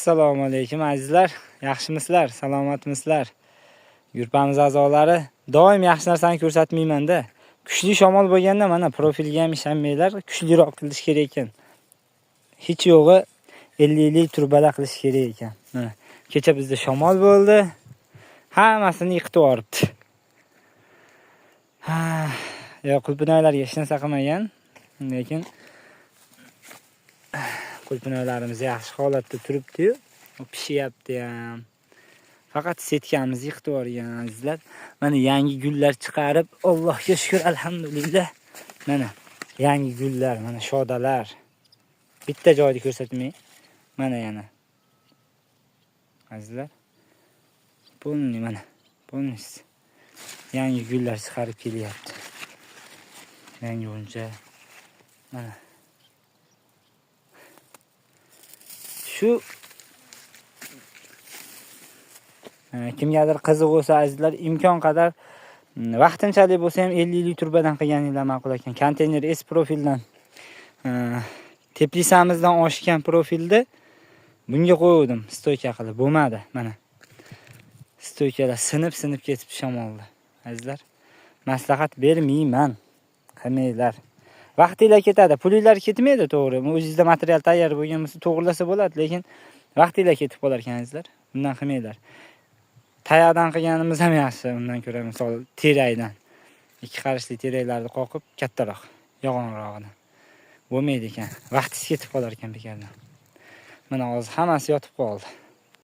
Assalomu alaykum azizlar. Yaxshimisizlar? Salomatmisizlar? Yurtimiz a'zolari, doim yaxshi narsani ko'rsatmayman-da. Kuchli shamol bo'lganda mana profilga ham ishonmanglar, kuchliroq qilish kerak ekan. Hech yo'g'i 50 turbada qilish kerak ekan. Mana kecha bizda shamol bo'ldi. Hammasini yiqitib yuboribdi. Qulpinoylarga hech narsa qilmagan, lekin qulpinoylarimiz yaxshi holatda turibdi-yu, pishyapti ham. Faqat setkamizni yiqitib yuborgan azizlar. Mana yangi gullar chiqarib, Allohga shukr, alhamdulillah. Mana yangi gullar, mana shodalar. Bitta joyda ko'rsatmay. Mana yana. Azizlar. Bunni mana, bunisi. Yangi gullar chiqarib kelyapti. Yangi uncha. Mana. Shu kimgadir qiziq bo'lsa azizlar, imkon qadar vaqtinchalik bo'lsa ham 50 turbadan qilganinglar ma'qul ekan. Konteyner S profildan teplisamizdan oshgan profilda bunga qo'ydim, stoyka qilib bo'lmadi. Mana stoykalar sinib ketibdi shamolda. Azizlar, maslahat bermayman. Qilmanglar. Vaqtinglar ketadi, pulinglar ketmaydi, to'g'ri. O'zingizda material tayyor bo'lgan bo'lsa to'g'rilasa bo'ladi, lekin vaqtinglar ketib qolar ekan azizlar. Bundan qilmanglar. Tayoqdan qilganimiz ham yaxshi, undan ko'ra misol terakdan. 2 qarishli teraklarni qoqib kattaroq, yo'g'onrog'idan. Bo'lmaydi ekan. Vaqtingiz ketib qolar ekan bekardan. Mana hozir hammasi yotib qoldi.